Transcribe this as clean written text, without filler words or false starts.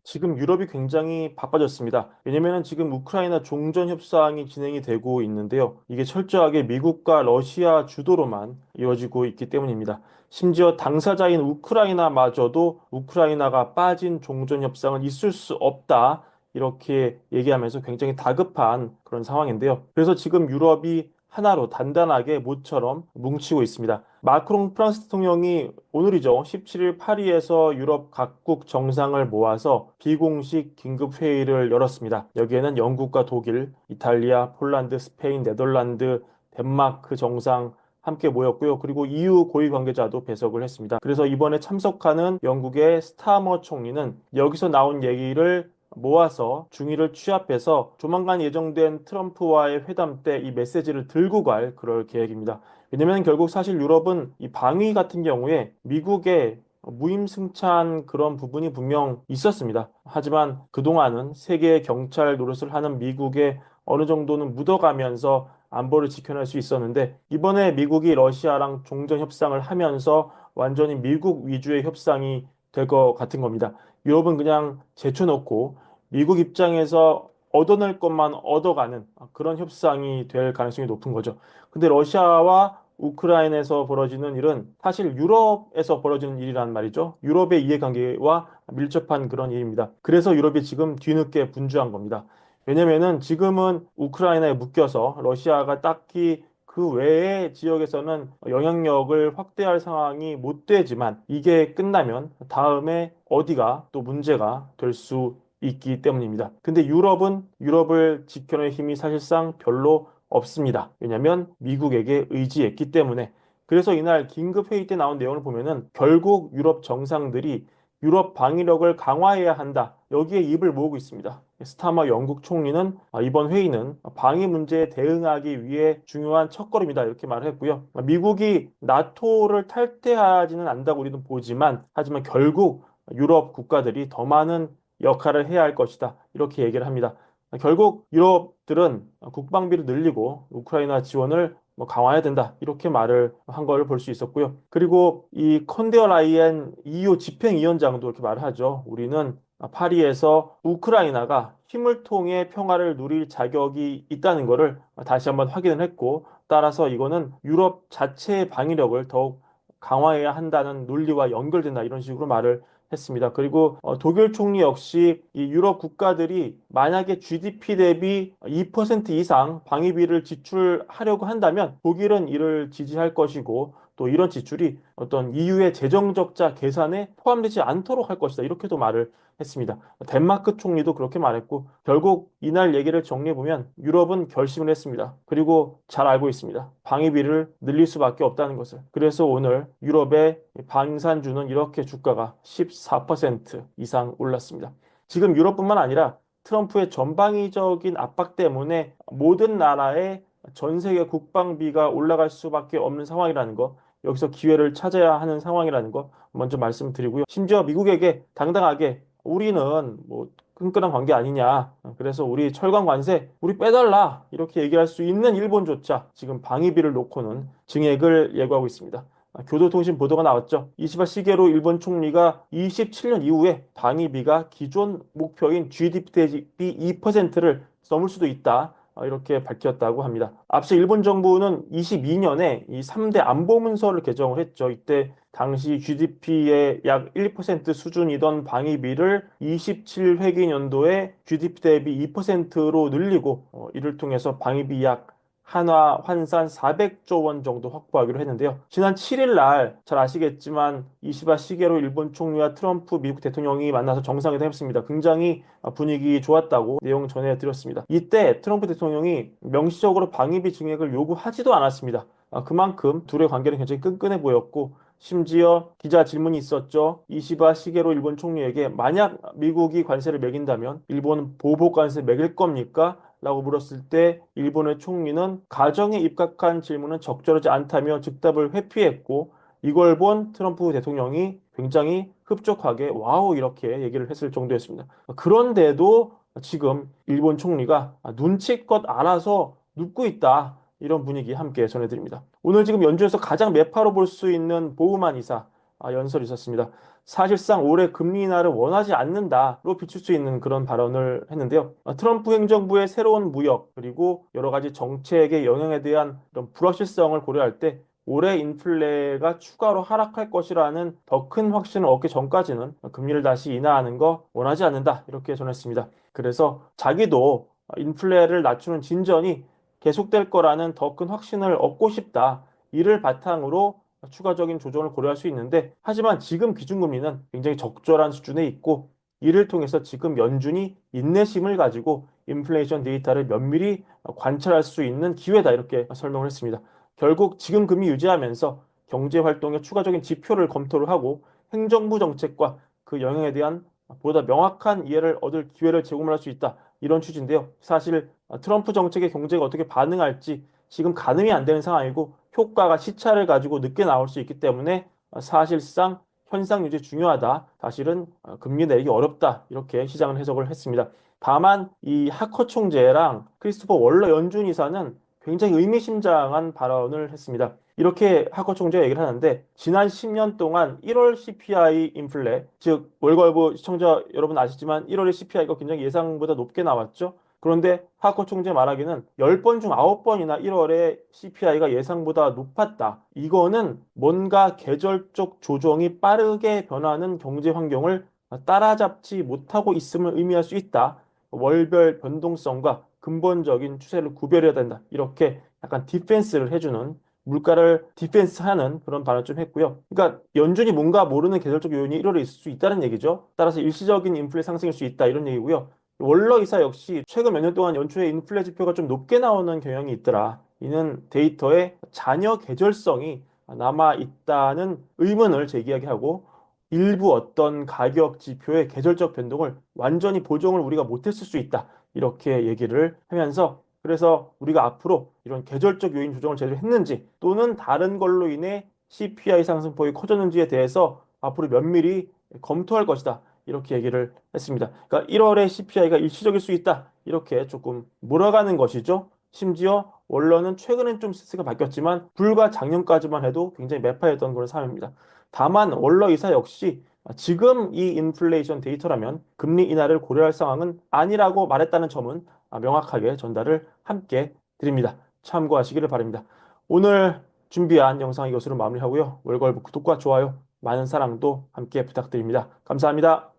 지금 유럽이 굉장히 바빠졌습니다. 왜냐면은 지금 우크라이나 종전 협상이 진행이 되고 있는데요. 이게 철저하게 미국과 러시아 주도로만 이루어지고 있기 때문입니다. 심지어 당사자인 우크라이나마저도 우크라이나가 빠진 종전 협상은 있을 수 없다. 이렇게 얘기하면서 굉장히 다급한 그런 상황인데요. 그래서 지금 유럽이 하나로 단단하게 모처럼 뭉치고 있습니다. 마크롱 프랑스 대통령이 오늘이죠. 17일 파리에서 유럽 각국 정상을 모아서 비공식 긴급 회의를 열었습니다. 여기에는 영국과 독일, 이탈리아, 폴란드, 스페인, 네덜란드, 덴마크 정상 함께 모였고요. 그리고 EU 고위 관계자도 배석을 했습니다. 그래서 이번에 참석하는 영국의 스타머 총리는 여기서 나온 얘기를 모아서 중의를 취합해서 조만간 예정된 트럼프와의 회담 때 이 메시지를 들고 갈 그럴 계획입니다. 왜냐면 결국 사실 유럽은 이 방위 같은 경우에 미국의 무임승차한 그런 부분이 분명 있었습니다. 하지만 그동안은 세계 경찰 노릇을 하는 미국에 어느 정도는 묻어가면서 안보를 지켜낼 수 있었는데 이번에 미국이 러시아랑 종전 협상을 하면서 완전히 미국 위주의 협상이 될 것 같은 겁니다. 유럽은 그냥 제쳐놓고 미국 입장에서 얻어낼 것만 얻어가는 그런 협상이 될 가능성이 높은 거죠. 근데 러시아와 우크라이나에서 벌어지는 일은 사실 유럽에서 벌어지는 일이란 말이죠. 유럽의 이해관계와 밀접한 그런 일입니다. 그래서 유럽이 지금 뒤늦게 분주한 겁니다. 왜냐면은 지금은 우크라이나에 묶여서 러시아가 딱히 그 외의 지역에서는 영향력을 확대할 상황이 못 되지만 이게 끝나면 다음에 어디가 또 문제가 될 수 있기 때문입니다. 근데 유럽은 유럽을 지켜낼 힘이 사실상 별로 없습니다. 왜냐하면 미국에게 의지했기 때문에. 그래서 이날 긴급 회의 때 나온 내용을 보면은 결국 유럽 정상들이 유럽 방위력을 강화해야 한다. 여기에 입을 모으고 있습니다. 스타머 영국 총리는 이번 회의는 방위 문제에 대응하기 위해 중요한 첫걸음이다. 이렇게 말을 했고요. 미국이 나토를 탈퇴하지는 않는다고 우리는 보지만 하지만 결국 유럽 국가들이 더 많은 역할을 해야 할 것이다. 이렇게 얘기를 합니다. 결국 유럽들은 국방비를 늘리고 우크라이나 지원을 강화해야 된다. 이렇게 말을 한 걸 볼 수 있었고요. 그리고 이 컨데어 라이엔 EU 집행위원장도 이렇게 말을 하죠. 우리는 파리에서 우크라이나가 힘을 통해 평화를 누릴 자격이 있다는 것을 다시 한번 확인을 했고, 따라서 이거는 유럽 자체의 방위력을 더욱 강화해야 한다는 논리와 연결된다. 이런 식으로 말을 했습니다. 그리고 독일 총리 역시 이 유럽 국가들이 만약에 GDP 대비 2% 이상 방위비를 지출하려고 한다면 독일은 이를 지지할 것이고 또 이런 지출이 어떤 EU의 재정 적자 계산에 포함되지 않도록 할 것이다. 이렇게도 말을 했습니다. 덴마크 총리도 그렇게 말했고 결국 이날 얘기를 정리해 보면 유럽은 결심을 했습니다. 그리고 잘 알고 있습니다. 방위비를 늘릴 수밖에 없다는 것을. 그래서 오늘 유럽의 방산주는 이렇게 주가가 14% 이상 올랐습니다. 지금 유럽뿐만 아니라 트럼프의 전방위적인 압박 때문에 모든 나라의 전 세계 국방비가 올라갈 수밖에 없는 상황이라는 거, 여기서 기회를 찾아야 하는 상황이라는 거 먼저 말씀드리고요. 심지어 미국에게 당당하게 우리는 뭐 끈끈한 관계 아니냐. 그래서 우리 철강 관세 우리 빼달라. 이렇게 얘기할 수 있는 일본조차 지금 방위비를 놓고는 증액을 예고하고 있습니다. 교도통신 보도가 나왔죠. 이시바 시게로 일본 총리가 27년 이후에 방위비가 기존 목표인 GDP 대비 2%를 넘을 수도 있다. 이렇게 밝혔다고 합니다. 앞서 일본 정부는 22년에 이 3대 안보 문서를 개정을 했죠. 이때 당시 GDP의 약 1% 수준이던 방위비를 27회기 년도에 GDP 대비 2%로 늘리고 이를 통해서 방위비 약 한화 환산 400조 원 정도 확보하기로 했는데요. 지난 7일 날 잘 아시겠지만 이시바 시게로 일본 총리와 트럼프 미국 대통령이 만나서 정상회담 했습니다. 굉장히 분위기 좋았다고 내용 전해드렸습니다. 이때 트럼프 대통령이 명시적으로 방위비 증액을 요구하지도 않았습니다. 그만큼 둘의 관계는 굉장히 끈끈해 보였고 심지어 기자 질문이 있었죠. 이시바 시게로 일본 총리에게 만약 미국이 관세를 매긴다면 일본은 보복 관세 매길 겁니까? 라고 물었을 때 일본의 총리는 가정에 입각한 질문은 적절하지 않다며 즉답을 회피했고 이걸 본 트럼프 대통령이 굉장히 흡족하게 와우 이렇게 얘기를 했을 정도였습니다. 그런데도 지금 일본 총리가 눈치껏 알아서 눕고 있다. 이런 분위기 함께 전해드립니다. 오늘 지금 연준에서 가장 매파로 볼 수 있는 보우만 이사 연설이 있었습니다. 사실상 올해 금리 인하를 원하지 않는다로 비출 수 있는 그런 발언을 했는데요. 트럼프 행정부의 새로운 무역 그리고 여러 가지 정책의 영향에 대한 이런 불확실성을 고려할 때 올해 인플레가 추가로 하락할 것이라는 더 큰 확신을 얻기 전까지는 금리를 다시 인하하는 거 원하지 않는다. 이렇게 전했습니다. 그래서 자기도 인플레를 낮추는 진전이 계속될 거라는 더 큰 확신을 얻고 싶다. 이를 바탕으로 추가적인 조정을 고려할 수 있는데, 하지만 지금 기준금리는 굉장히 적절한 수준에 있고, 이를 통해서 지금 연준이 인내심을 가지고 인플레이션 데이터를 면밀히 관찰할 수 있는 기회다. 이렇게 설명을 했습니다. 결국 지금 금리 유지하면서 경제 활동의 추가적인 지표를 검토를 하고 행정부 정책과 그 영향에 대한 보다 명확한 이해를 얻을 기회를 제공할 수 있다. 이런 취지인데요. 사실 트럼프 정책의 경제가 어떻게 반응할지 지금 가늠이 안 되는 상황이고 효과가 시차를 가지고 늦게 나올 수 있기 때문에 사실상 현상 유지 중요하다. 사실은 금리 내리기 어렵다. 이렇게 시장은 해석을 했습니다. 다만 이 하커 총재랑 크리스토퍼 월러 연준 이사는 굉장히 의미심장한 발언을 했습니다. 이렇게 하커 총재가 얘기를 하는데 지난 10년 동안 1월 CPI 인플레, 즉 월가이브 시청자 여러분 아시지만 1월의 CPI가 굉장히 예상보다 높게 나왔죠. 그런데 하커 총재 말하기는 10번 중 9번이나 1월에 CPI가 예상보다 높았다. 이거는 뭔가 계절적 조정이 빠르게 변하는 경제 환경을 따라잡지 못하고 있음을 의미할 수 있다. 월별 변동성과 근본적인 추세를 구별해야 된다. 이렇게 약간 디펜스를 해주는 물가를 디펜스하는 그런 발언을 좀 했고요. 그러니까 연준이 뭔가 모르는 계절적 요인이 1월에 있을 수 있다는 얘기죠. 따라서 일시적인 인플레 상승일 수 있다 이런 얘기고요. 월러 이사 역시 최근 몇 년 동안 연초에 인플레 지표가 좀 높게 나오는 경향이 있더라. 이는 데이터에 잔여 계절성이 남아 있다는 의문을 제기하게 하고 일부 어떤 가격 지표의 계절적 변동을 완전히 보정을 우리가 못했을 수 있다. 이렇게 얘기를 하면서 그래서 우리가 앞으로 이런 계절적 요인 조정을 제대로 했는지 또는 다른 걸로 인해 CPI 상승폭이 커졌는지에 대해서 앞으로 면밀히 검토할 것이다. 이렇게 얘기를 했습니다. 그러니까 1월에 CPI가 일시적일 수 있다. 이렇게 조금 몰아가는 것이죠. 심지어 원로는 최근엔 좀 스탠스가 바뀌었지만 불과 작년까지만 해도 굉장히 매파였던 그런 상황입니다. 다만 원로 이사 역시 지금 이 인플레이션 데이터라면 금리 인하를 고려할 상황은 아니라고 말했다는 점은 명확하게 전달을 함께 드립니다. 참고하시기를 바랍니다. 오늘 준비한 영상 이것으로 마무리하고요. 월걸부 구독과 좋아요, 많은 사랑도 함께 부탁드립니다. 감사합니다.